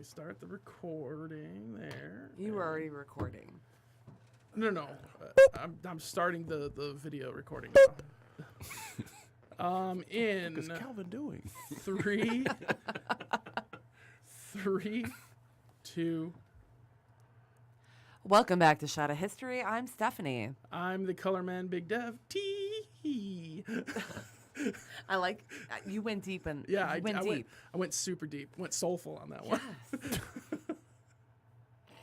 me start the recording there. You were already recording. No. I'm starting the video recording now. What is Calvin doing? 3, 2. Welcome back to Shot of History. I'm Stephanie. I'm the color man, Big Dev. T. I like you went deep and Yeah, I went super deep. Went soulful on that one.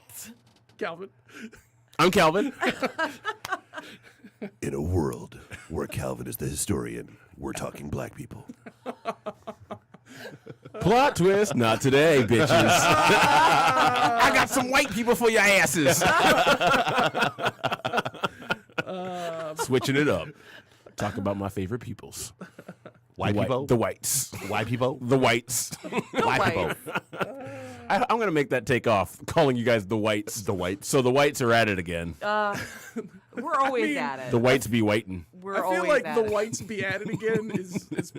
Yes. Calvin. I'm Calvin. In a world where Calvin is the historian, we're talking black people. Plot twist, not today, bitches. I got some white people for your asses. Switching it up. Talk about my favorite peoples. White people? The whites. White people? The whites. White people. I'm going to make that take off, calling you guys the whites. The whites. So the whites are at it again. We're always at it. The whites be whiting. We're I feel always like at the it. whites be at it again is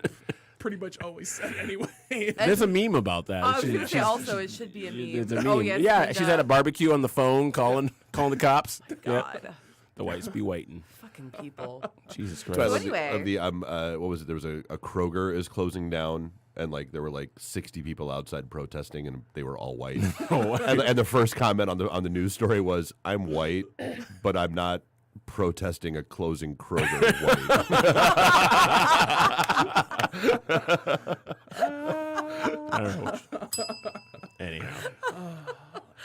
pretty much always said anyway. There's a meme about that. I was going to say also it should be a meme. It's a meme. Oh, yes, yeah, and, she's at a barbecue on the phone calling the cops. God. Yeah. The whites be whiting. Fucking people. Jesus So I Christ. love anyway. the what was it? There was a Kroger is closing down, and like there were like 60 people outside protesting, and they were all white. and the first comment on the news story was, "I'm white, but I'm not protesting a closing Kroger." I don't know. Anyhow.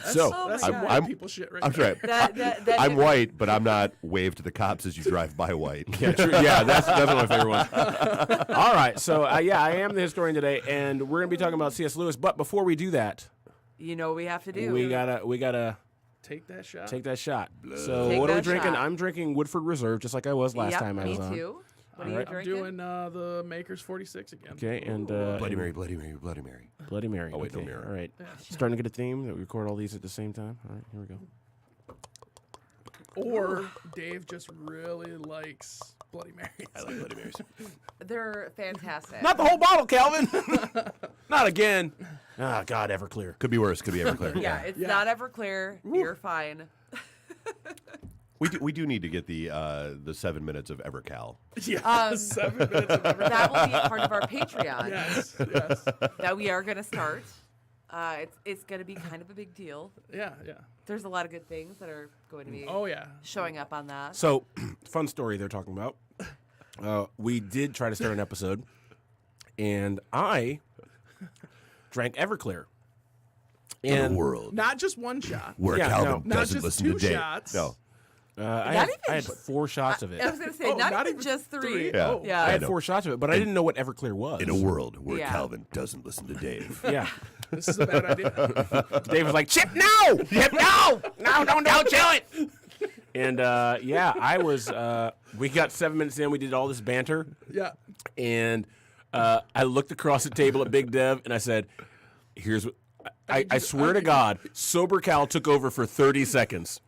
That's some white I'm people shit right I'm there. sorry. That I'm white, but I'm not wave to the cops as you drive by white. Yeah, true. Yeah, that's one of my favorite ones. All right, so I am the historian today, and we're gonna be talking about C.S. Lewis. But before we do that, you know what we have to do. we gotta Take that shot. take that shot. So Take what are we that drinking? shot. I'm drinking Woodford Reserve, just like I was last Yep, time I was me on. too. What are you Alright. I'm drinking? doing the Maker's 46 again. Okay, and Bloody Mary, Bloody Mary, Bloody Mary. Bloody Mary. Oh, wait, no okay. mirror. All right, starting to get a theme that we record all these at the same time. All right, here we go. Or Dave just really likes Bloody Marys. I like Bloody Marys. They're fantastic. Not the whole bottle, Calvin. Not again. Ah, God, Everclear. Could be worse. Could be Everclear. Yeah, it's Yeah. not Everclear. You're fine. We do need to get the 7 minutes of Evercal. Yeah, 7 minutes of everything. That will be part of our Patreon Yes. that we are going to start. It's going to be kind of a big deal. Yeah. There's a lot of good things that are going to be Oh, yeah. showing up on that. So, fun story they're talking about. We did try to start an episode, and I drank Everclear. In And a world Not just one shot. where Yeah, Calvin no. Not doesn't just listen 2 to Dave. shots. No. I even had just- 4 shots of it. I was going to say, Oh, not even just 3. Yeah. Oh. Yeah. I had know. 4 shots of it, but I didn't know what Everclear was. In a world where Yeah. Calvin doesn't listen to Dave. Yeah. This is a bad idea. Dave was like, Chip, no! Chip, no! No, don't do it! And, I was, we got 7 minutes in, we did all this banter, Yeah. and I looked across the table at Big Dev, and I said, here's what, I swear to God, Sober Cal took over for 30 seconds.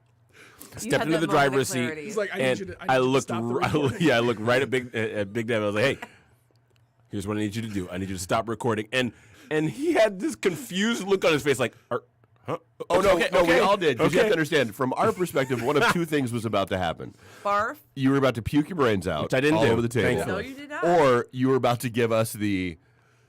Stepped had into that the moment of driver's seat. clarity. He's like, I need And you to I need you to looked, stop the recording. I looked right at Big Dev. I was like, "Hey, here's what I need you to do. I need you to stop recording." And he had this confused look on his face, like, "Huh? Oh, no, Okay, no, we okay, all did. Because you have okay." to understand, from our perspective, one of 2 things was about to happen. Barf. You were about to puke your brains out. Which I didn't all do, over the table. thankfully. No, you did not. Or you were about to give us the,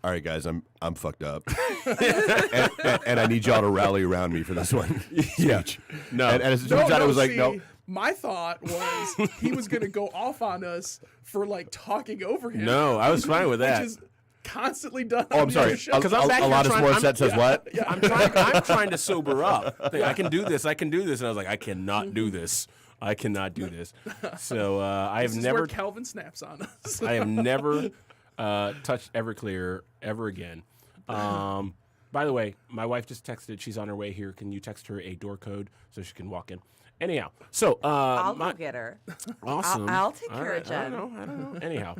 all right, guys, I'm fucked up. and I need y'all to rally around me for this one. Yeah. Speech. No. And as it turns out, it was like, see, no. My thought was he was going to go off on us for like talking over him. No, I was fine with that. Which is constantly done. Oh, on I'm the sorry. other show. Because I'm back here a lot of trying- Morissette I'm- says what? I'm trying to sober up. I can do this. And I was like, I cannot do this. I cannot do this. So I have This is never where Calvin snaps on us. I have never touched Everclear ever again. By the way, my wife just texted. She's on her way here. Can you text her a door code so she can walk in? Anyhow, so I'll go get her. awesome. I'll take All care right, of Jen. I don't know. Anyhow,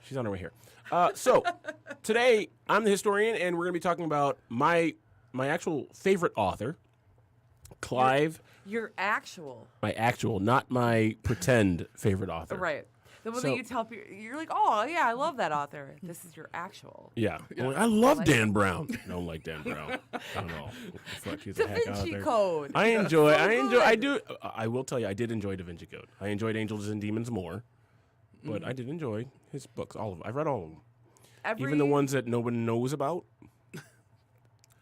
she's on her way here. So today I'm the historian, and we're going to be talking about my actual favorite author, Clive. Your actual. My actual, not my pretend favorite author. Right. The one So- that you tell people, you're like, oh yeah, I love that author. This is your actual. Yeah. I'm like, I love Dan Brown. Don't like Dan Brown. I don't know. Fuck, he's Da a heck out Vinci there. Code. I enjoy. good. I will tell you, I did enjoy Da Vinci Code. I enjoyed Angels and Demons more, but I did enjoy his books. All of them. I've read all of them, even the ones that no one knows about,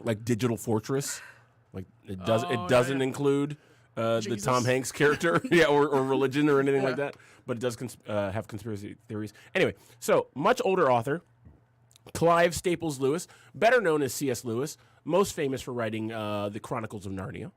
like Digital Fortress. Like it doesn't include the Jesus. Tom Hanks character, or religion or anything like that. But it does have conspiracy theories. Anyway, so much older author, Clive Staples Lewis, better known as C.S. Lewis, most famous for writing the Chronicles of Narnia.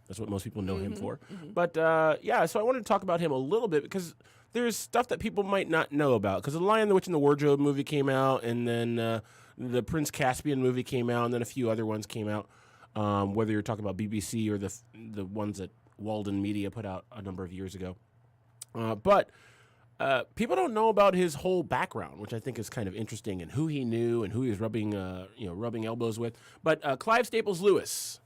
That's what most people know him for. But so I wanted to talk about him a little bit because there's stuff that people might not know about. Because The Lion, the Witch, and the Wardrobe movie came out, and then the Prince Caspian movie came out, and then a few other ones came out. Whether you're talking about BBC or the ones that Walden Media put out a number of years ago. But people don't know about his whole background, which I think is kind of interesting, and who he knew and who he was rubbing elbows with. But Clive Staples Lewis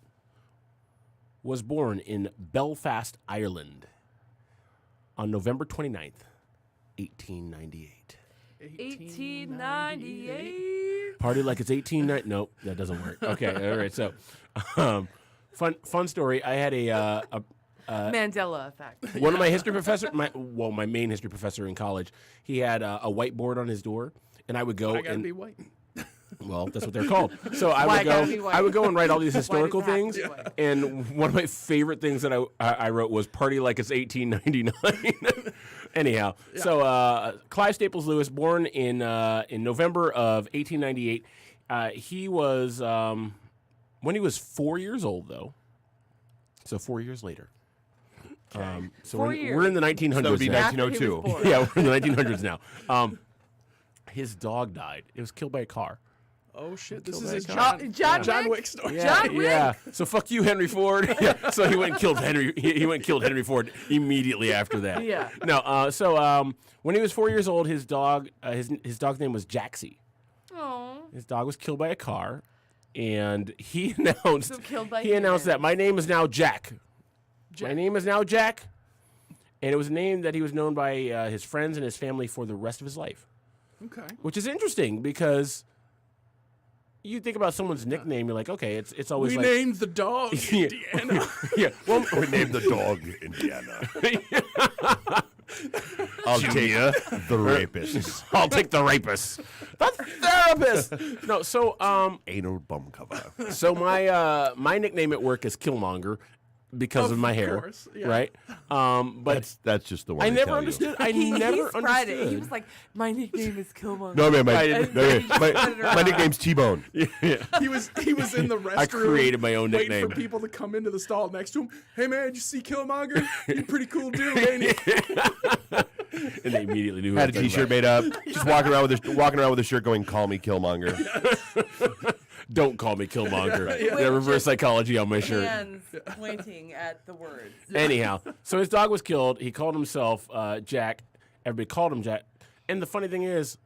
was born in Belfast, Ireland on November 29th, 1898. 1898. Party like it's 1890. Nope, that doesn't work. Okay, all right. So, fun story. I had a Mandela effect. one of my history professor, my main history professor in college. He had a whiteboard on his door, and I would go I gotta and be white. well, that's what they're called. So Why I gotta be white? would go and write all these historical Why does it have things. to be white? And one of my favorite things that I wrote was "Party like it's 1899." Anyhow, so Clive Staples Lewis, born in November of 1898. He was when he was 4 years old, though. So 4 years later. So 4 we're years. in the 1900s. So that would be now. After he was 1902. born. Yeah, we're in the 1900s now. His dog died. It was killed by a car. Oh shit! This Kill is his that John John Wick? Wick story. John Wick? Yeah. So fuck you, Henry Ford. Yeah. So he went and killed Henry. He went and killed Henry Ford immediately after that. Yeah. No. So when he was 4 years old, his dog, his dog's name was Jaxie. Oh. His dog was killed by a car, and he announced. So killed by he announced humans. that my name is now Jack. My name is now Jack, and it was a name that he was known by his friends and his family for the rest of his life. Okay. Which is interesting because you think about someone's nickname, you're like, okay, it's always We like named the dog Yeah. Indiana. yeah. Well, We named the dog Indiana. I'll take the rapist. I'll take the rapist, the therapist. No, so Anal bum cover. so my nickname at work is Killmonger because of my hair, course, yeah. right? But That's just the one. I they never tell you. understood. I He never spread understood. it. He was like, my nickname is Killmonger. No man, I didn't- my nickname's T-Bone. He was in the restroom. I created my own waiting nickname. for people to come into the stall next to him. Hey man, did you see Killmonger? You're a pretty cool dude, ain't you? And they immediately knew. who I Had a was talking T-shirt made up. Just walking around with a shirt going, "Call me Killmonger." about. Don't call me Killmonger. Yeah, reverse psychology on my shirt. Hands pointing at the words. Anyhow, so his dog was killed. He called himself Jack. Everybody called him Jack. And the funny thing is,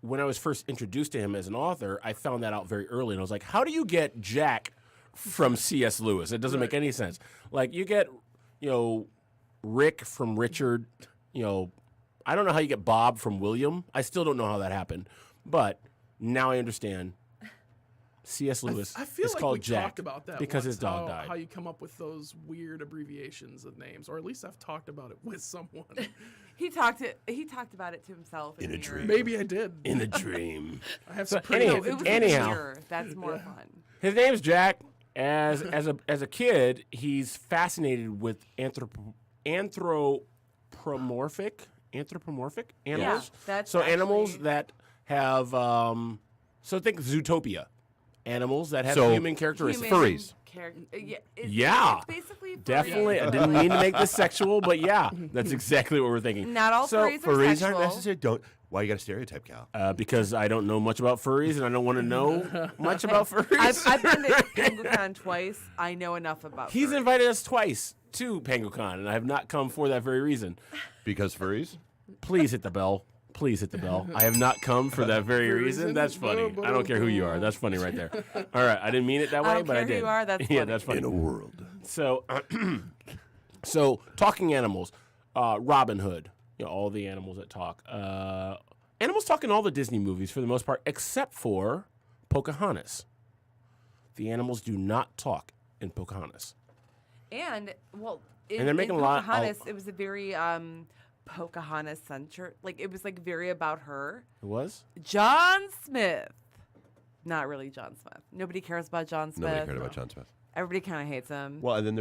when I was first introduced to him as an author, I found that out very early. And I was like, how do you get Jack from C.S. Lewis? It doesn't make any sense. Like, you get, Rick from Richard. I don't know how you get Bob from William. I still don't know how that happened. But now I understand. C.S. Lewis I feel is like called we Jack talked about that because once, his dog how died. you come up with those weird abbreviations of names, or at least I've talked about it with someone. He talked about it to himself In a the dream. mirror. Maybe I did. In a dream. I have So some pretty anyhow- No, it was Anyhow. in the mirror. That's more fun. His name's Jack. As a kid, he's fascinated with anthropomorphic animals. that's so animals actually- that have so think Zootopia, animals that have So- human characteristics. Human Furries. Yeah. It's basically furry. Definitely. I didn't mean to make this sexual, but yeah, that's exactly what we're thinking. Not all So- furries are Furries sexual. aren't necessary. Don't. Why you got to stereotype, Cal? Because I don't know much about furries and I don't want to know much about furries. I've been to PangoCon twice. I know enough about He's furries. invited us twice to PangoCon, and I have not come for that very reason. Because furries. Please hit the bell. Please hit the bell. I have not come for that very reason. That's funny. I don't care who you are. That's funny right there. All right. I didn't mean it that way, I don't but care I who did. you are, that's yeah, funny. that's funny. In a world. So, so talking animals, Robin Hood, all the animals that talk. Animals talk in all the Disney movies for the most part, except for Pocahontas. The animals do not talk in Pocahontas. And And they're making a lot. Pocahontas, it was a very Pocahontas centered. Like it was like very about her. It was? John Smith. Not really John Smith. Nobody cares about John Smith. Nobody cared about John Smith. Everybody kind of hates him. Well, and then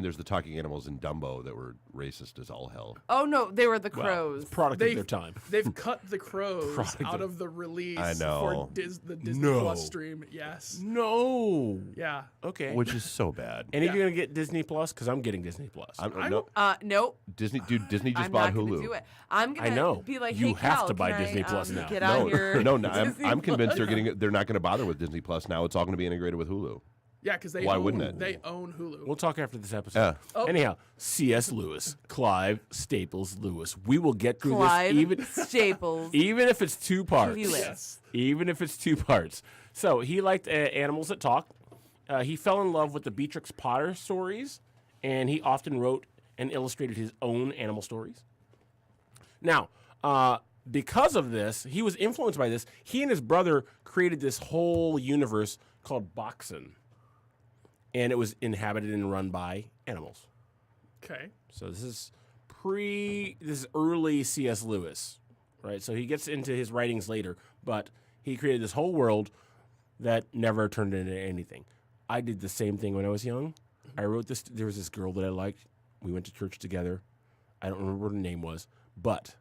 there's the talking animals in Dumbo that were racist as all hell. Oh no, they were the Well, crows. it's product of their time. They've cut the crows Product out of- of the release I know. for the Disney No. Plus stream. Yes. No. Yeah. Okay. Which is so bad. Any of you Yeah. going to get Disney Plus? Because I'm getting Disney Plus. No, Nope. Disney just I'm bought not Hulu. gonna do it. I'm gonna I know. be like, You hey, have Cal, to buy can Disney I, Plus now. Get on your No, Disney I'm convinced Plus? they're not going to bother with Disney Plus now. It's all going to be integrated with Hulu. Yeah, because Why wouldn't it? They own Hulu. We'll talk after this episode. Yeah. Oh. Anyhow, C.S. Lewis, Clive Staples Lewis. We will get through Clive this Staples. even if it's two parts. Lewis. Yes. Even if it's two parts. So he liked animals that talk. He fell in love with the Beatrix Potter stories, and he often wrote and illustrated his own animal stories. Now, because of this, he was influenced by this. He and his brother created this whole universe called Boxen, and it was inhabited and run by animals. Okay. So this is early C.S. Lewis, right? So he gets into his writings later, but he created this whole world that never turned into anything. I did the same thing when I was young. I wrote this. There was this girl that I liked. We went to church together. I don't remember what her name was, but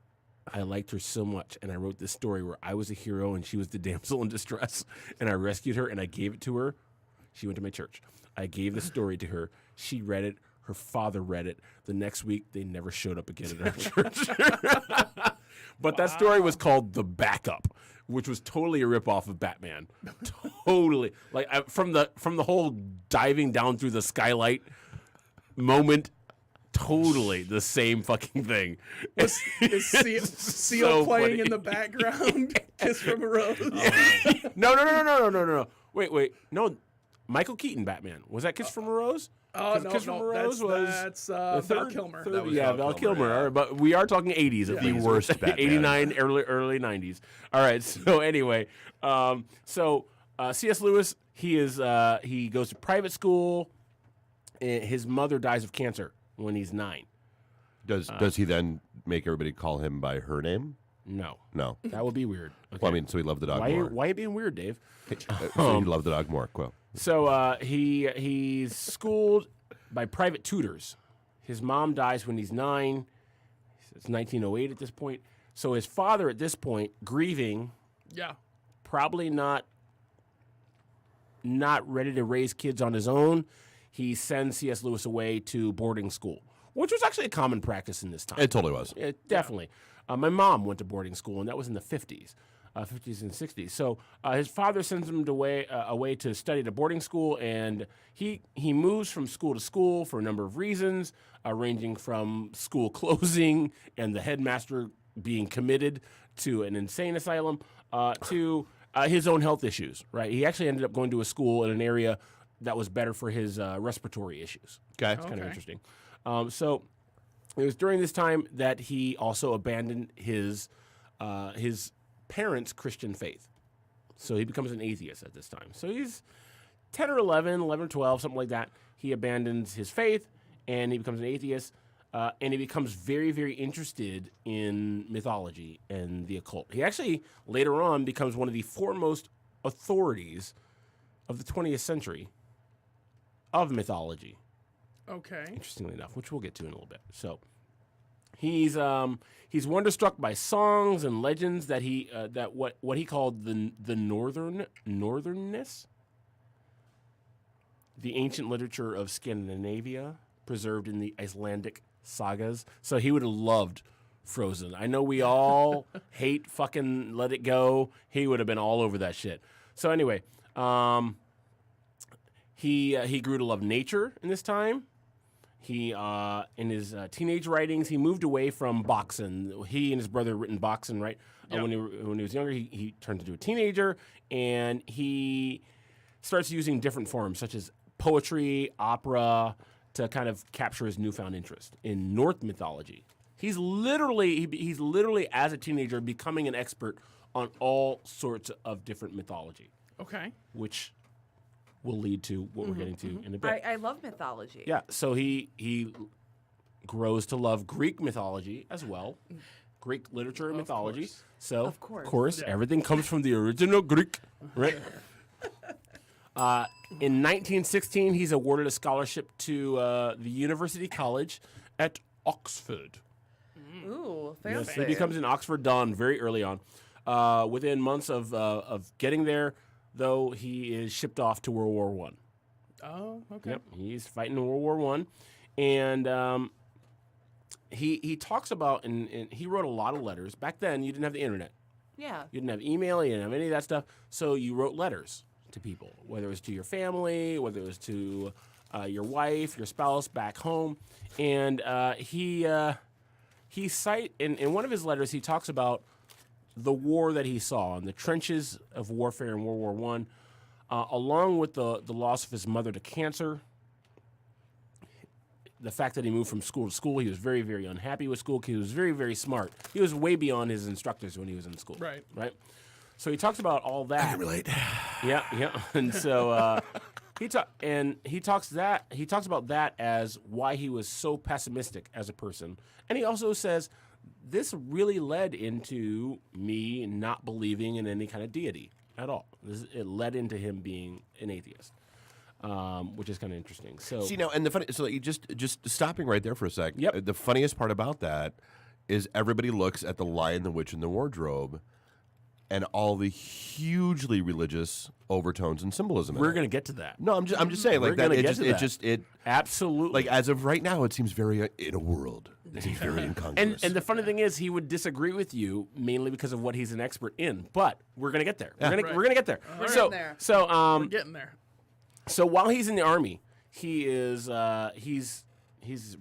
I liked her so much, and I wrote this story where I was a hero and she was the damsel in distress, and I rescued her and I gave it to her. She went to my church. I gave the story to her. She read it. Her father read it. The next week, they never showed up again at our church. But that story was called The Backup, which was totally a ripoff of Batman. Totally. Like from the whole diving down through the skylight moment, totally the same fucking thing. Is Seal so playing funny. in the background? Kiss from a Rose. No. Wait. No, Michael Keaton Batman. Was that Kiss from a Rose? Oh, no, Kiss from a Rose that's the Val Kilmer. That was yeah, Val Val Kilmer. Kilmer, yeah. All right, but we are talking 80s. At The least. worst Batman. 89, early 90s. All right. So anyway, C.S. Lewis, he goes to private school. And his mother dies of cancer when he's 9. Does he then make everybody call him by her name? No, No. that would be weird. Okay. Well, I mean, so he loved the dog more. why are you being weird, Dave? So he loved the dog more. Well, So he's schooled by private tutors. His mom dies when he's 9. It's 1908 at this point. So his father at this point, grieving, Yeah. probably not ready to raise kids on his own. He sends C.S. Lewis away to boarding school, which was actually a common practice in this time. it totally was. Definitely. My mom went to boarding school, and that was in the 50s. 50s and 60s. So his father sends him away to study at a boarding school, and he moves from school to school for a number of reasons, ranging from school closing and the headmaster being committed to an insane asylum to his own health issues. Right? He actually ended up going to a school in an area that was better for his respiratory issues. Okay. It's kind of Okay. interesting. So it was during this time that he also abandoned his parents' Christian faith. So he becomes an atheist at this time. So he's 10 or 11 or 12, something like that. He abandons his faith and he becomes an atheist. And he becomes very, very interested in mythology and the occult. He actually, later on, becomes one of the foremost authorities of the 20th century of mythology. Okay. Interestingly enough, which we'll get to in a little bit. So he's wonderstruck by songs and legends that what he called the northernness, the ancient literature of Scandinavia, preserved in the Icelandic sagas. So he would have loved Frozen. I know we all hate fucking Let It Go. He would have been all over that shit. So anyway, he grew to love nature in this time. He, in his teenage writings, he moved away from Boxen. He and his brother had written Boxen, right? Yeah. When he was younger, he turned into a teenager, and he starts using different forms, such as poetry, opera, to kind of capture his newfound interest in Norse mythology. He's literally as a teenager becoming an expert on all sorts of different mythology, Okay. which will lead to what we're getting to in a bit. I love mythology. Yeah, so he grows to love Greek mythology as well, Greek literature and mythology. course. So Of course. everything comes from the original Greek, right? In 1916, he's awarded a scholarship to the University College at Oxford. Ooh, Yes, fancy. he becomes an Oxford Don very early on. Within months of getting there, though, he is shipped off to World War One. Oh, okay. Yep, he's fighting in World War One, and he talks about and he wrote a lot of letters. Back then, you didn't have the internet, Yeah. you didn't have email, you didn't have any of that stuff. So you wrote letters to people, whether it was to your family, whether it was to your wife, your spouse back home, and he cite in one of his letters he talks about the war that he saw in the trenches of warfare in World War One, along with the loss of his mother to cancer. The fact that he moved from school to school, he was very, very unhappy with school because he was very, very smart. He was way beyond his instructors when he was in school. Right. Right. So he talks about all that. I can relate. Yeah. And so he talks about that as why he was so pessimistic as a person. And he also says this really led into me not believing in any kind of deity at all. It led into him being an atheist, which is kind of interesting. So See now, and the funny, so you just stopping right there for a sec. Yep. The funniest part about that is everybody looks at the Lion, the Witch, and the Wardrobe, and all the hugely religious overtones and symbolism. in we're it. going to get to that. No, I'm just saying We're like that. gonna It get just to it that. Absolutely. like as of right now, it seems very in a world. It seems very incongruous. And the funny thing is, he would disagree with you mainly because of what he's an expert in. But we're gonna get there. We're gonna get there. We're so getting there. so We're getting there. so while he's in the army, he is he's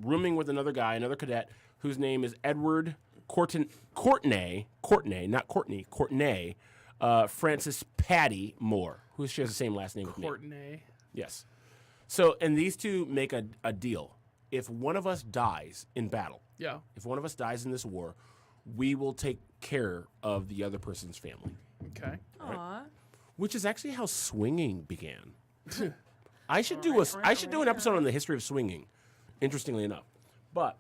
rooming with another guy, another cadet whose name is Edward Courtenay, Francis Patty Moore, who shares the same last name with me. Courtenay. Yes. So and these two make a deal. If one of us dies in battle, Yeah. if one of us dies in this war, we will take care of the other person's family, Okay. Aw. which is actually how swinging began. I should do an episode on the history of swinging, interestingly enough. But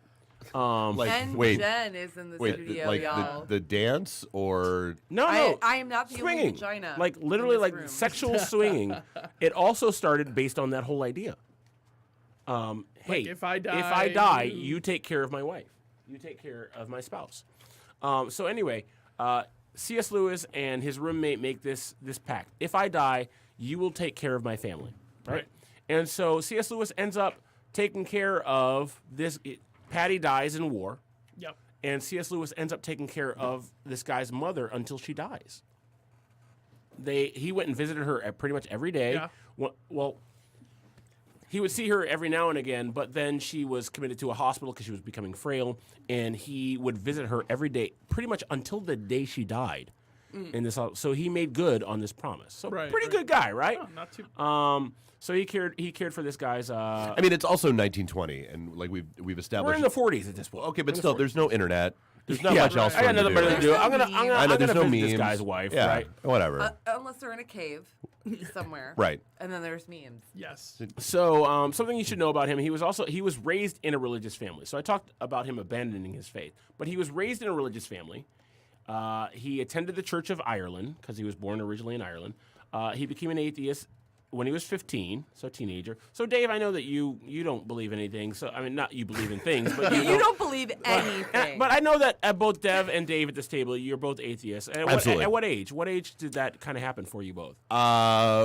like And wait, Jen is in the wait, studio, like y'all. the dance or no, I am not the swinging, only vagina. like in literally this like room. sexual swinging. It also started based on that whole idea. Hey, if I if I die, die, you- you take care of my wife. You take care of my spouse. So anyway, C.S. Lewis and his roommate make this pact. If I die, you will take care of my family. Right? And so C.S. Lewis ends up taking care of this. Patty dies in war, Yep. and C.S. Lewis ends up taking care of this guy's mother until she dies. He went and visited her pretty much every day. Yeah. Well, he would see her every now and again, but then she was committed to a hospital because she was becoming frail, and he would visit her every day, pretty much until the day she died. In this, so he made good on this promise. So Right, pretty right. good guy, right? Oh, not too. So he cared for this guy's. I mean, it's also 1920, and like we've We're established. in the 40s at this point. Okay, We're but in the still, 40s. there's no internet. There's not Yeah, much else. I got for him nothing better to do. do. There's I'm no gonna memes. I know there's no visit memes. this guy's wife, Yeah, right? whatever. Unless they're in a cave somewhere. Right. And then there's memes. Yes. So something you should know about him: he was raised in a religious family. So I talked about him abandoning his faith, but he was raised in a religious family. He attended the Church of Ireland because he was born originally in Ireland. He became an atheist when he was 15, so a teenager. So Dave, I know that you don't believe anything. So I mean, not you believe in things, but You don't believe anything. But I know that both Dev and Dave at this table, you're both atheists. And Absolutely. At what age? What age did that kind of happen for you both?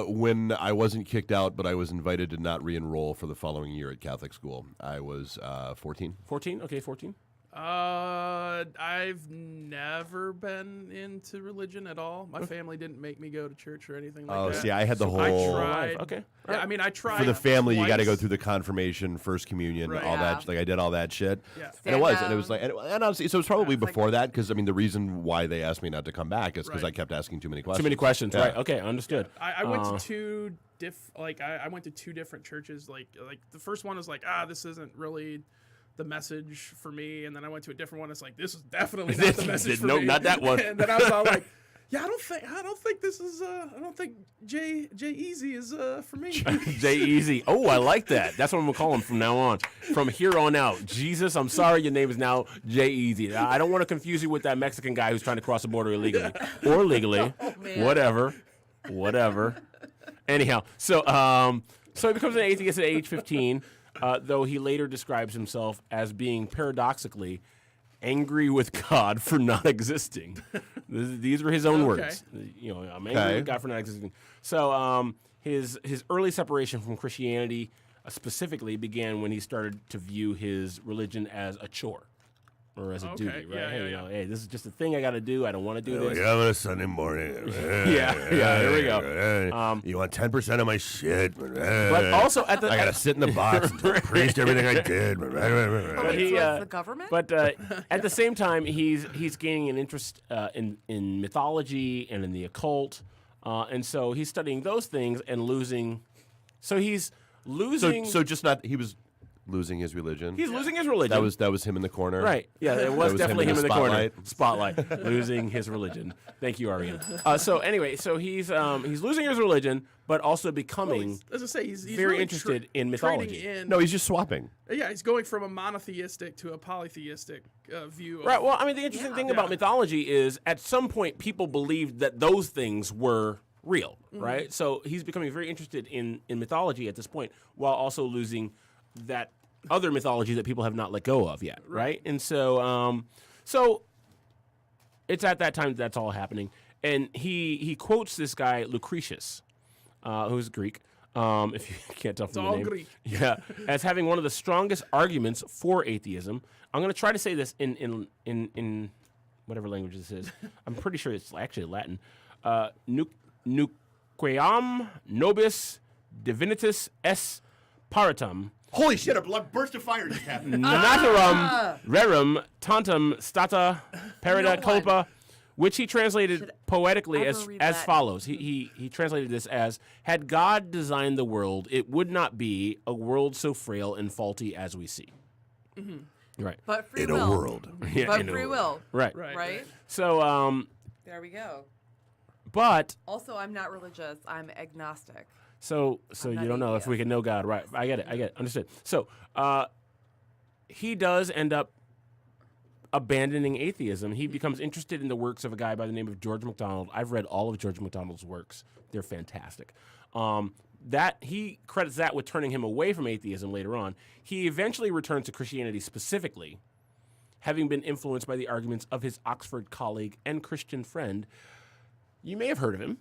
When I wasn't kicked out, but I was invited to not re-enroll for the following year at Catholic school. I was 14. 14? Okay, 14. I've never been into religion at all. My family didn't make me go to church or anything like Oh, that. see, I had the I whole. tried. Okay. Yeah, I mean, I tried. For the family, you got to go twice. through the confirmation, first communion, Right. all Yeah. that. Like I did all that shit, Yeah. and Stand it was, down. and it was like, and honestly, so it was probably It's like- before that because I mean, the reason why they asked me not to come back is because Right. I kept asking too many questions. Too many questions, Yeah. right? Okay, understood. I went to two I went to two different churches. Like the first one was like, this isn't really the message for me, and then I went to a different one. It's like, this is definitely not the message for me. No, not that one. And then I was all like, yeah, I don't think this is I don't think Jay Easy is for me. Jay Easy. Oh, I like that. That's what I'm gonna call him from now on. From here on out. Jesus, I'm sorry, your name is now Jay Easy. I don't want to confuse you with that Mexican guy who's trying to cross the border illegally or legally. Man. Whatever. Anyhow, so he becomes an atheist at age 15, though he later describes himself as being paradoxically angry with God for not existing. These were his own words. You know, I'm angry with God for not existing. So his early separation from Christianity specifically began when he started to view his religion as a chore. Or as a duty, right? Hey, you know, hey, this is just a thing I got to do. I don't want to do this. Like, I'm on a Sunday morning. Here we go. You want 10% of my shit? But also I got to sit in the box and tell the priest everything I did. But so it's the government? But at the same time, he's gaining an interest in mythology and in the occult, and so he's studying those things and losing. So he's losing. So just not he was. Losing his religion. He's losing his religion. That was him in the corner. Right. Yeah, it was definitely him in the spotlight. corner. Spotlight. Losing his religion. Thank you, Arian. So anyway, so he's losing his religion, but also becoming as I say, he's very really interested in mythology. No, he's just swapping. Yeah, he's going from a monotheistic to a polytheistic view. Of, Right. Well, I mean, the interesting thing about mythology is at some point people believed that those things were real, right? So he's becoming very interested in mythology at this point, while also losing that other mythology that people have not let go of yet, right? And so, so it's at that time that's all happening, and he quotes this guy Lucretius, who's Greek. If you can't tell from the name, Greek. Yeah, as having one of the strongest arguments for atheism. I'm going to try to say this in whatever language this is. I'm pretty sure it's actually Latin. Nuqueam nobis divinitas es paritum. Holy shit, a burst of fire just happened. Natarum rerum tantum stata perida culpa, which he translated poetically as follows. He translated this as, had God designed the world, it would not be a world so frail and faulty as we see. Mm-hmm. Right. But free in will. a world. Yeah, but free will. Right. Right? So, There we go. but... Also, I'm not religious. I'm agnostic. So you don't know if we can know God, right? I get it. Understood. So he does end up abandoning atheism. He becomes interested in the works of a guy by the name of George MacDonald. I've read all of George MacDonald's works. They're fantastic. That he credits that with turning him away from atheism later on. He eventually returns to Christianity specifically, having been influenced by the arguments of his Oxford colleague and Christian friend. You may have heard of him.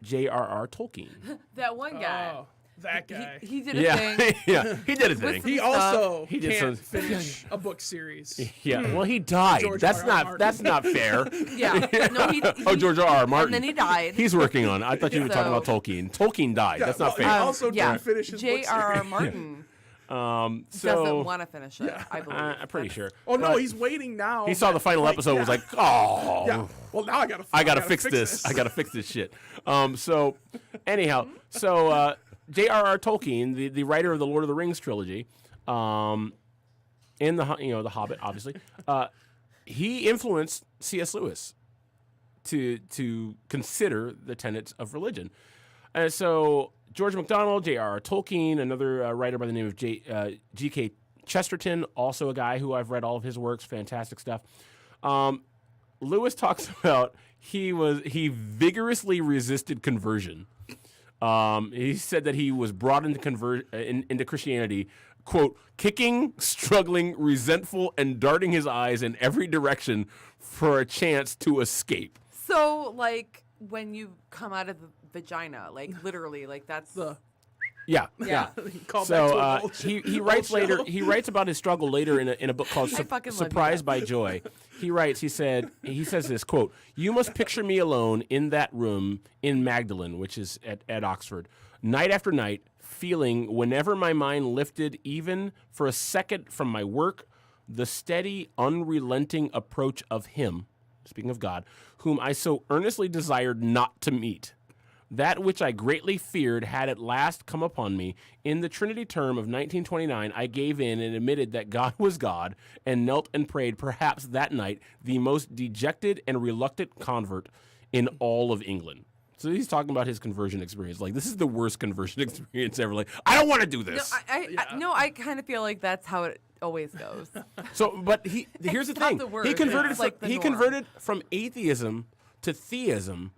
J.R.R. Tolkien. That one guy. Oh, that guy. He did a thing. Yeah, he did a thing. He also He did can't some- finish a book series. Yeah, well, he died. George That's R.R. not that's not fair. Yeah. No, he, George R.R. Martin. And then he died. He's working on it. I thought you were talking So- about Tolkien. Tolkien died. That's not He fair. also didn't finish his book J.R.R. series. Martin So doesn't want to finish it, I believe. I'm pretty sure. Oh no, But he's waiting now. he saw the final episode. Was like, oh, Yeah. Well, now I gotta fix this. I gotta fix this shit. So, anyhow, so J.R.R. Tolkien, the writer of the Lord of the Rings trilogy, and the Hobbit, obviously, he influenced C.S. Lewis to consider the tenets of religion, and so George MacDonald, J.R.R. Tolkien, another writer by the name of G.K. Chesterton, also a guy who I've read all of his works, fantastic stuff. Lewis talks about he vigorously resisted conversion. He said that he was brought into Christianity, quote, kicking, struggling, resentful, and darting his eyes in every direction for a chance to escape. So, like, when you come out of the vagina, like, literally, like, that's... Yeah. Call So back to an old he writes old later. show. He writes about his struggle later in a book called I fucking love you, Surprised Dad. by Joy. He writes. He says this quote: "You must picture me alone in that room in Magdalen, which is at Oxford, night after night, feeling whenever my mind lifted even for a second from my work, the steady, unrelenting approach of Him, speaking of God, whom I so earnestly desired not to meet." That which I greatly feared had at last come upon me. In the Trinity term of 1929, I gave in and admitted that God was God, and knelt and prayed, perhaps that night, the most dejected and reluctant convert in all of England. So he's talking about his conversion experience. Like, this is the worst conversion experience ever. Like, I don't want to do this. I kind of feel like that's how it always goes. So, but here's the thing. He converted. He converted from atheism to theism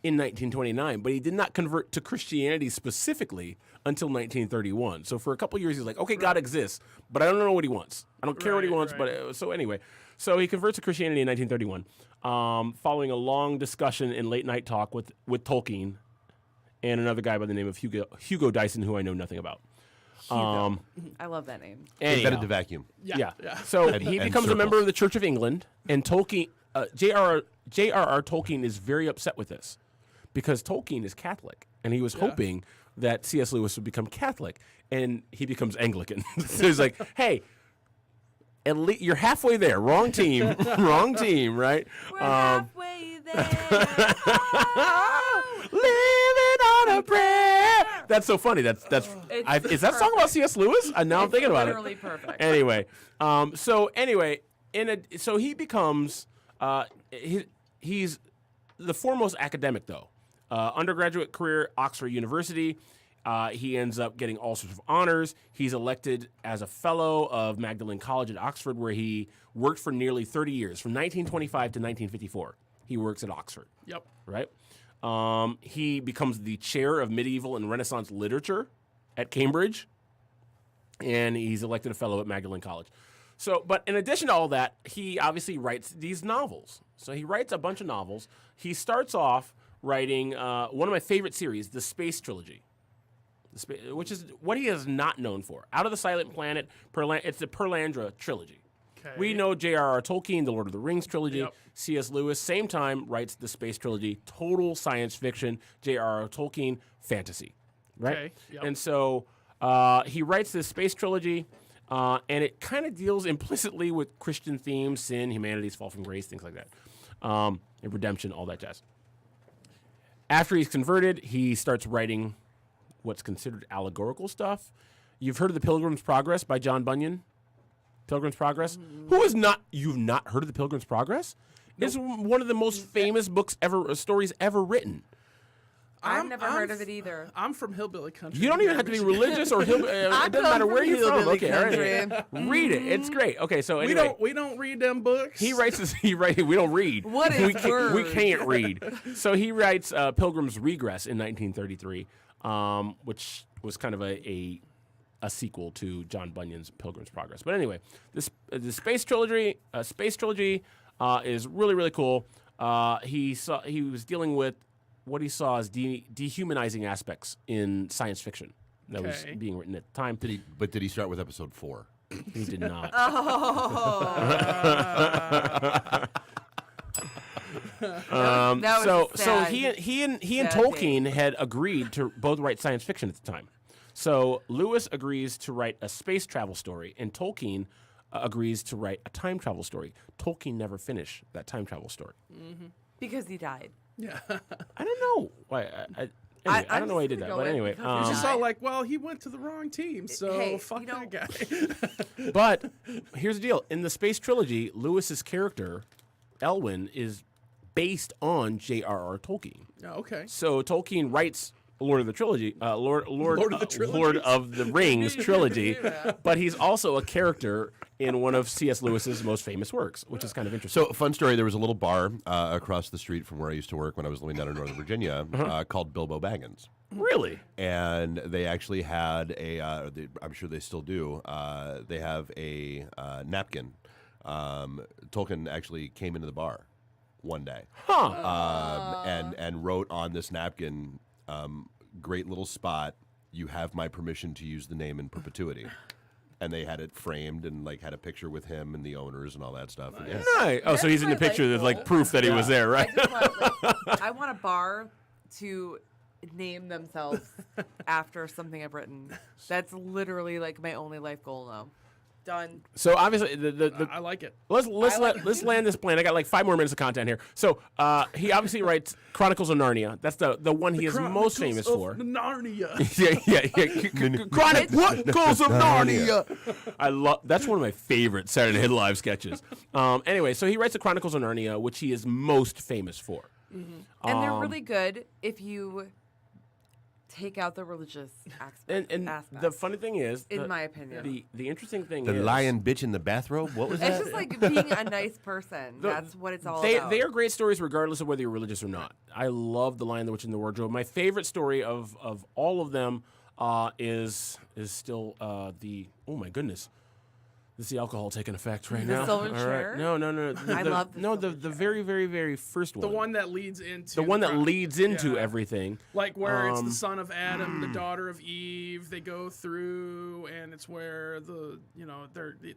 in 1929, but he did not convert to Christianity specifically until 1931. So for a couple years, he's like, okay, God exists, but I don't know what he wants. I don't care what he wants. But so anyway, so he converts to Christianity in 1931, following a long discussion and late night talk with Tolkien and another guy by the name of Hugo Dyson, who I know nothing about. I love that name. Invented the vacuum. Yeah. So he becomes a member of the Church of England, and Tolkien, J.R.R. Tolkien is very upset with this because Tolkien is Catholic, and he was hoping that C.S. Lewis would become Catholic, and he becomes Anglican. So he's like, hey, at least you're halfway there. Wrong team. Wrong team, right? We're halfway there. Living on a prayer. That's so funny. Is that a song about C.S. Lewis? Now I'm thinking about it. Literally perfect. Anyway, so he becomes he's the foremost academic though. Undergraduate career, Oxford University. He ends up getting all sorts of honors. He's elected as a fellow of Magdalen College at Oxford, where he worked for nearly 30 years, from 1925 to 1954. He works at Oxford. Yep. Right? He becomes the chair of medieval and Renaissance literature at Cambridge, and he's elected a fellow at Magdalen College. So, but in addition to all that, he obviously writes these novels. So he writes a bunch of novels. He starts off writing one of my favorite series, the Space Trilogy, which is what he is not known for. Out of the Silent Planet, it's the Perelandra trilogy. Okay. We know J.R.R. Tolkien, the Lord of the Rings trilogy. Yep. C.S. Lewis, same time, writes the Space Trilogy, total science fiction. J.R.R. Tolkien, fantasy, right? Okay. Yep. And so he writes this Space Trilogy, and it kind of deals implicitly with Christian themes, sin, humanity's fall from grace, things like that, and redemption, all that jazz. After he's converted, he starts writing what's considered allegorical stuff. You've heard of The Pilgrim's Progress by John Bunyan? Pilgrim's Progress? You've not heard of The Pilgrim's Progress? Nope. It's one of the most famous stories ever written. I've never heard of it either. I'm from hillbilly country. You don't even have to be religious or hillbilly. It doesn't matter where you're from. Okay, all right. Read it. It's great. Okay, so anyway, we don't read them books. He writes this. We don't read. What is word? We can't read. So he writes Pilgrim's Regress in 1933, which was kind of a sequel to John Bunyan's Pilgrim's Progress. But anyway, the Space Trilogy is really, really cool. He was dealing with what he saw as dehumanizing aspects in science fiction that was being written at the time. Did he start with episode 4? He did not. So he and Tolkien had agreed to both write science fiction at the time. So Lewis agrees to write a space travel story, and Tolkien agrees to write a time travel story. Tolkien never finished that time travel story Because he died. Yeah. I don't know why. I don't know why he did that, but anyway. It's just all like, well, he went to the wrong team, so fuck that guy. But here's the deal: in the Space Trilogy, Lewis's character Elwyn is based on J.R.R. Tolkien. Oh, okay. So Tolkien writes Lord of the Trilogy, Lord of the Rings trilogy, but he's also a character in one of C.S. Lewis's most famous works, which is kind of interesting. So, fun story, there was a little bar across the street from where I used to work when I was living down in Northern Virginia called Bilbo Baggins. Really? And they actually had I'm sure they still do, they have a napkin. Tolkien actually came into the bar one day and wrote on this napkin, great little spot, you have my permission to use the name in perpetuity. And they had it framed and had a picture with him and the owners and all that stuff. Nice. And Nice. Oh, so he's in the picture. There's proof that he was there, right? I want a bar to name themselves after something I've written. That's literally my only life goal now. Done. So obviously, I like it. let's land this plane. I got like 5 more minutes of content here. So he obviously writes Chronicles of Narnia. That's the one he is most famous for. Narnia. yeah. Chronicles of Narnia. I love. That's one of my favorite Saturday Night Live sketches. Anyway, so he writes the Chronicles of Narnia, which he is most famous for. And they're really good if you take out the religious aspect. And the funny thing is, in my opinion, the interesting thing The is lion bitch in the bathrobe? What was it's that? just like being a nice person. That's what it's all about. They are great stories regardless of whether you're religious or not. I love The Lion, the Witch, and the Wardrobe. My favorite story of all of them is still oh my goodness. This is the alcohol taking effect right now. The silver All chair? right. No. I love the very, very, very first one. The one that leads into The one that leads into Yeah. everything. Like where it's the son of Adam, the daughter of Eve. They go through, and it's where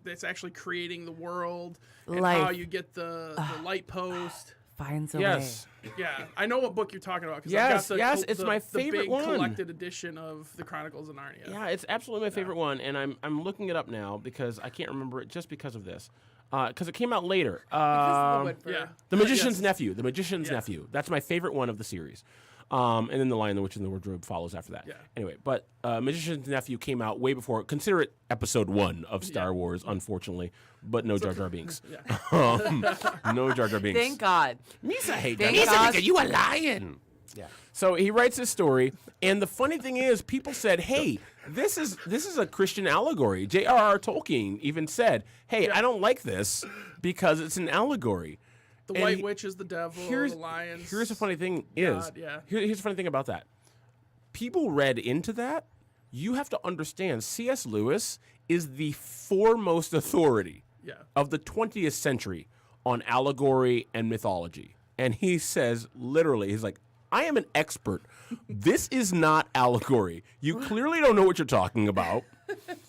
it's actually creating the world and how Life. you get the light post. Finds a Yes. Yeah, I know what book you're talking about because Yes, I've got yes, it's my favorite big one. collected edition of the Chronicles of Narnia. Yeah, it's absolutely my favorite one, and I'm looking it up now because I can't remember it just because of this. Because it came out later. Yeah. The Magician's Yes. Nephew. The Magician's Nephew. That's my favorite one of the series. And then The Lion, the Witch, and the Wardrobe follows after that. Yeah. Anyway, but Magician's Nephew came out way before. Consider it episode 1 of Star Wars, unfortunately. But no Jar Jar Binks. No Jar Jar Binks. Thank God. Misa hate Thank that. God. Misa, you a lion. Yeah. So he writes this story, and the funny thing is, people said, "Hey, this is a Christian allegory." J.R.R. Tolkien even said, "Hey, I don't like this because it's an allegory." The And White Witch is the devil. Here's The lions. here's the funny thing is, God, yeah. here's the funny thing about that. People read into that. You have to understand, C.S. Lewis is the foremost authority Yeah. of the 20th century on allegory and mythology. And he says, literally, he's like, I am an expert. This is not allegory. You clearly don't know what you're talking about.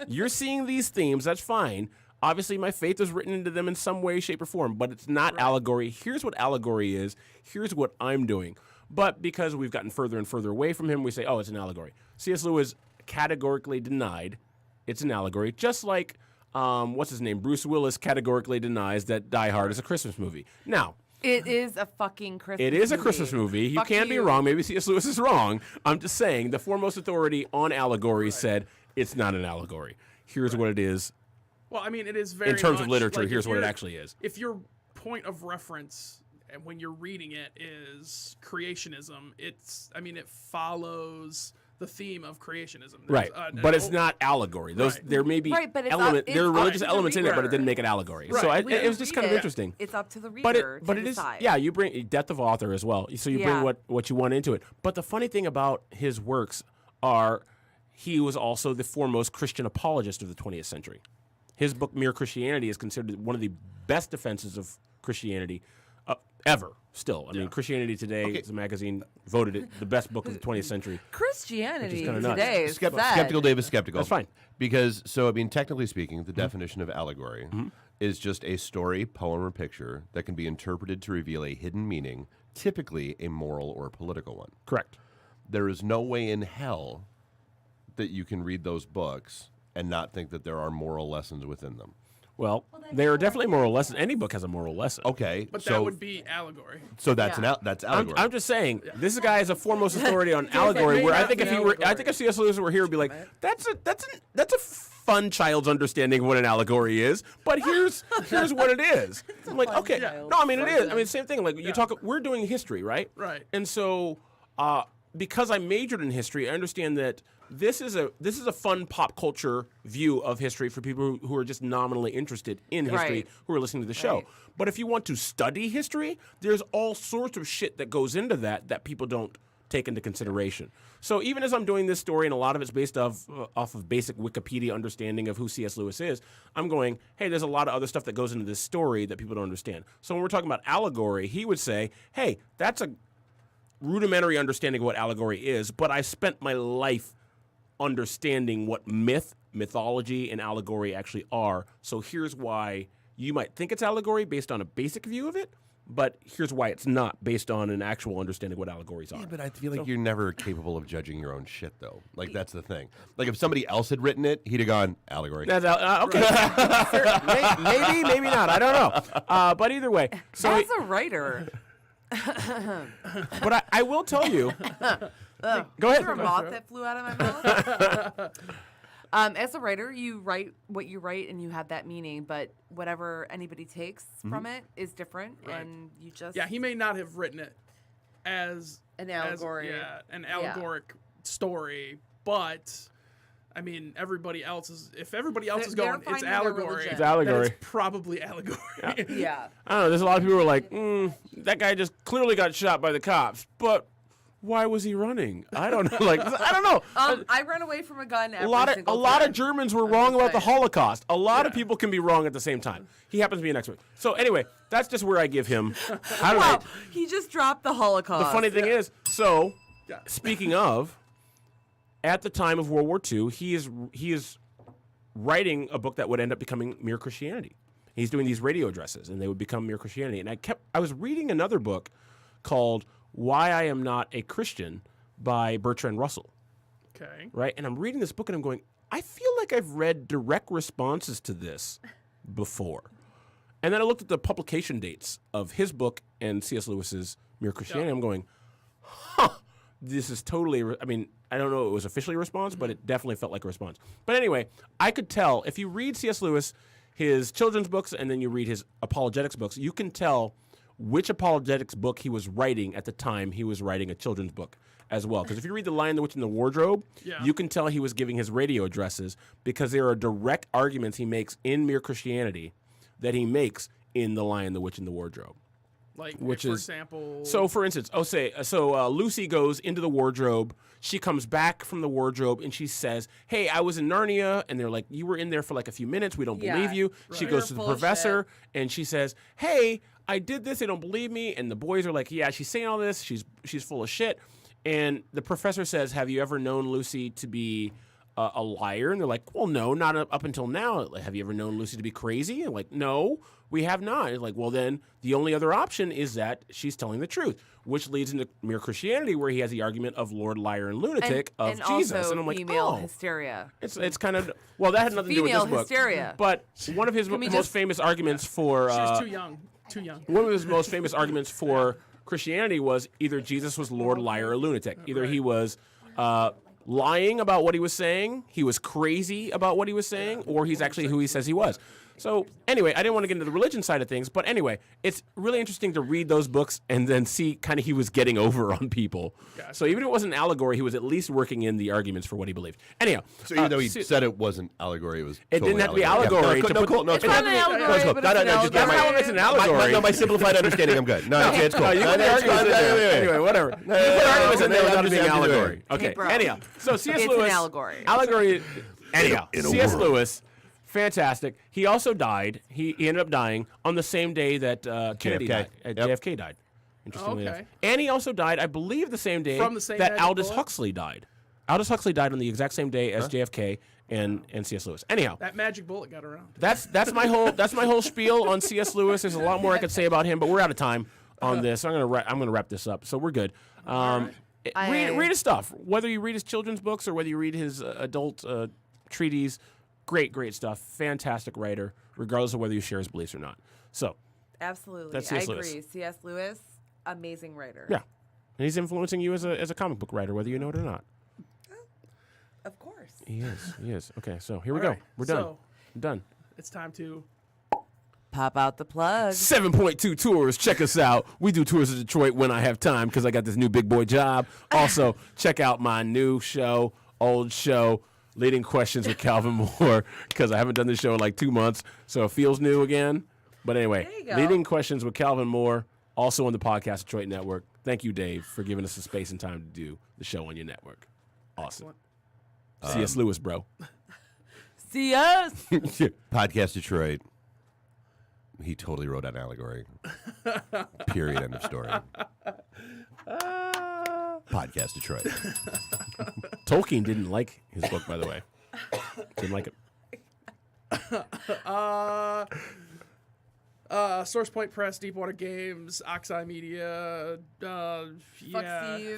You're seeing these themes. That's fine. Obviously, my faith is written into them in some way, shape, or form, but it's not allegory. Here's what allegory is. Here's what I'm doing. But because we've gotten further and further away from him, we say, oh, it's an allegory. C.S. Lewis categorically denied it's an allegory, just like, what's his name? Bruce Willis categorically denies that Die Hard is a Christmas movie. Now, It is a fucking Christmas it is a movie. Christmas movie. You Fuck can be you. wrong. Maybe C.S. Lewis is wrong. I'm just saying the foremost authority on allegory said it's not an allegory. Here's what it is. Well, I mean, it is very In terms of much literature, like here's if what it you're- actually is. If your point of reference and when you're reading it is creationism, it follows the theme of creationism. Right, but it's not allegory. Those Right. there may be Right, but it's there are up religious to the elements in it, but it reader. didn't make it allegory. Right. So We it was just read kind of it. interesting. It's up to the But reader it to is decide. you bring depth of author as well. So you Yeah. bring what you want into it. But the funny thing about his works are he was also the foremost Christian apologist of the 20th century. His book Mere Christianity is considered one of the best defenses of Christianity ever. Still, I mean, Christianity Today, it's a magazine, voted it the best book of the 20th century. Christianity kinda nuts. today is sad. Skeptical Dave is skeptical. That's fine. Because, technically speaking, the definition of allegory is just a story, poem, or picture that can be interpreted to reveal a hidden meaning, typically a moral or political one. Correct. There is no way in hell that you can read those books and not think that there are moral lessons within them. Well, there are definitely moral lessons. Any book has a moral lesson. Okay, But so that would be allegory. so that's Yeah. that's I'm, allegory. I'm just saying, this guy is a foremost authority on allegory. Where I think if C.S. Lewis were here, would be like, that's a fun child's understanding of what an allegory is. But here's what it is. I'm like, okay, no, I mean it is. I mean, same thing. Like you talk, we're doing history, right? Right. And so, because I majored in history, I understand that this is a fun pop culture view of history for people who are just nominally interested in history, Right. who are listening to the show. Right. But if you want to study history, there's all sorts of shit that goes into that people don't take into consideration. So even as I'm doing this story, and a lot of it's based off of basic Wikipedia understanding of who C.S. Lewis is, I'm going, hey, there's a lot of other stuff that goes into this story that people don't understand. So when we're talking about allegory, he would say, hey, that's a rudimentary understanding of what allegory is, but I spent my life understanding what mythology, and allegory actually are. So here's why you might think it's allegory based on a basic view of it, but here's why it's not based on an actual understanding of what allegories are. Yeah, but I feel like you're never capable of judging your own shit, though. Like, that's the thing. Like, if somebody else had written it, he'd have gone, allegory. That's okay. Maybe, maybe not. I don't know. But either way. So As a writer, but I will tell you. Go ahead. is there a moth that flew out of my mouth? As a writer, you write what you write, and you have that meaning. But whatever anybody takes from it is different, and you just Yeah, he may not have written it as an allegory. an allegoric story, but I mean, everybody else is. If everybody else is They're going, it's finding their allegory. religion. It's allegory. then it's probably allegory. Yeah. I don't know. There's a lot of people who are like, that guy just clearly got shot by the cops, but why was he running? I don't know. Like, I don't know. I run away from a gun every a lot single of time. Germans were wrong about the saying. Holocaust. A lot of people can be wrong at the same time. He happens to be an expert. So anyway, that's just where I give him. I don't know. Wow, he just dropped the Holocaust. The funny thing is, so Yeah. speaking of, at the time of World War II, he is writing a book that would end up becoming Mere Christianity. He's doing these radio addresses, and they would become Mere Christianity. And I was reading another book called Why I Am Not a Christian by Bertrand Russell, Okay. right? And I'm reading this book, and I'm going, I feel like I've read direct responses to this before. And then I looked at the publication dates of his book and C.S. Lewis's Mere Christianity. I'm going, this is totally, I mean, I don't know if it was officially a response, but it definitely felt like a response. But anyway, I could tell, if you read C.S. Lewis, his children's books, and then you read his apologetics books, you can tell which apologetics book he was writing at the time he was writing a children's book as well. Because if you read The Lion, the Witch, and the Wardrobe, you can tell he was giving his radio addresses because there are direct arguments he makes in Mere Christianity that he makes in The Lion, the Witch, and the Wardrobe. Like, Which for is- example. So, for instance, Lucy goes into the wardrobe. She comes back from the wardrobe and she says, "Hey, I was in Narnia," and they're like, "You were in there for like a few minutes. We don't Yeah. believe you." She Right. goes You're to the full of professor and she says, "Hey, I did this. They don't believe me." And the boys are like, "Yeah, she's saying all this. She's full of shit." And the professor says, "Have you ever known Lucy to be a liar?" And they're like, "Well, no, not up until now." Like, "Have you ever known Lucy to be crazy?" And like, "No, we have not." And like, "Well, then the only other option is that she's telling the truth," which leads into Mere Christianity, where he has the argument of Lord Liar and Lunatic of and Jesus. also And I'm like, female oh, hysteria. it's kind of, well, that had nothing to do with Female this book. hysteria. But one of his we most just- famous arguments for she was too young. Too young. one of his most famous arguments for Christianity was either Jesus was Lord, Liar, or Lunatic. Either he was lying about what he was saying, he was crazy about what he was saying, or he's actually who he says he was. So anyway, I didn't want to get into the religion side of things, but anyway, it's really interesting to read those books and then see kind of he was getting over on people. Gotcha. So even if it wasn't an allegory, he was at least working in the arguments for what he believed. Anyhow, So even though he said it wasn't allegory, it was it didn't have to be allegory. allegory. Yeah, to no, put- cool. No, It's cool. not an allegory, No, it's cool. but No, it's no, an no, just get That's allegory. how it makes an allegory. my simplified understanding, I'm good. No, okay, it's cool. No, you put the arguments in there. Anyway, whatever. You put arguments in there I'm without it just being happy to do it. allegory. Okay. Hey, bro. Anyhow, so C.S. It's an Lewis. allegory. Allegory. Anyhow, In a C.S. world. Lewis, fantastic. He also died. He ended up dying on the same day that Kennedy JFK. died. Yep. JFK died. Interestingly Okay. enough. And he also died, I believe, the same day From the same that magic Aldous bullet? Huxley died. Aldous Huxley died on the exact same day as JFK and C.S. Lewis. Anyhow, That magic bullet got around. that's my whole spiel on C.S. Lewis. There's a lot more I could say about him, but we're out of time on this. So I'm gonna wrap this up. So we're good. Read his stuff. Whether you read his children's books or whether you read his adult treatise, great stuff. Fantastic writer, regardless of whether you share his beliefs or not. So Absolutely. That's I C.S. Lewis. agree. C.S. Lewis, amazing writer. yeah, and he's influencing you as a comic book writer, whether you know it or not. Of course. He is. Okay, so here we All go. right, We're done. so- I'm done. It's time to. Pop out the plug. 7.2 tours. Check us out. We do tours of Detroit when I have time because I got this new big boy job. Also, check out my new show, old show, Leading Questions with Calvin Moore, because I haven't done this show in like 2 months, so it feels new again. But anyway, There you go. Leading Questions with Calvin Moore, also on the Podcast Detroit Network. Thank you, Dave, for giving us the space and time to do the show on your network. Awesome. C.S. Lewis, bro. See us. Podcast Detroit. He totally wrote an allegory. Period. End of story. Podcast Detroit. Tolkien didn't like his book, by the way. Didn't like it. Source Point Press, Deepwater Games, Oxeye Media.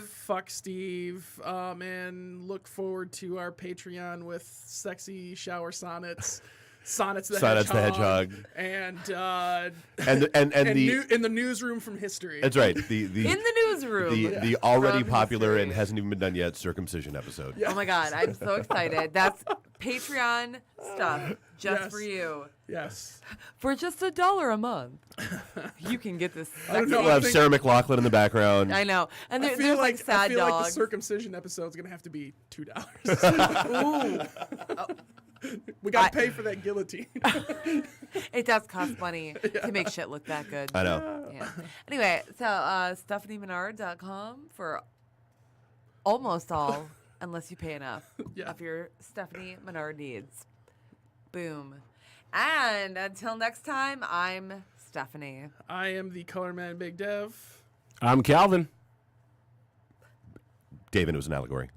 Fuck Steve. And look forward to our Patreon with sexy shower sonnets. Sonnets the Hedgehog. And in the newsroom from history. That's right. In the newsroom. The already From popular history. and hasn't even been done yet circumcision episode. Oh my God, I'm so excited. That's Patreon stuff just for you. Yes. For just $1 a month, you can get this. don't know. We'll have Sarah McLachlan in the background. I know. And I there's feel like sad I feel like the dogs. circumcision episode's going to have to be $2. Ooh. We got to pay for that guillotine. It does cost money to make shit look that good. I know. Yeah. Anyway, so StephanieMenard.com for almost all, unless you pay enough, of your Stephanie Menard needs. Boom. And until next time, I'm Stephanie. I am the color man, Big Dev. I'm Calvin. David, it was an allegory.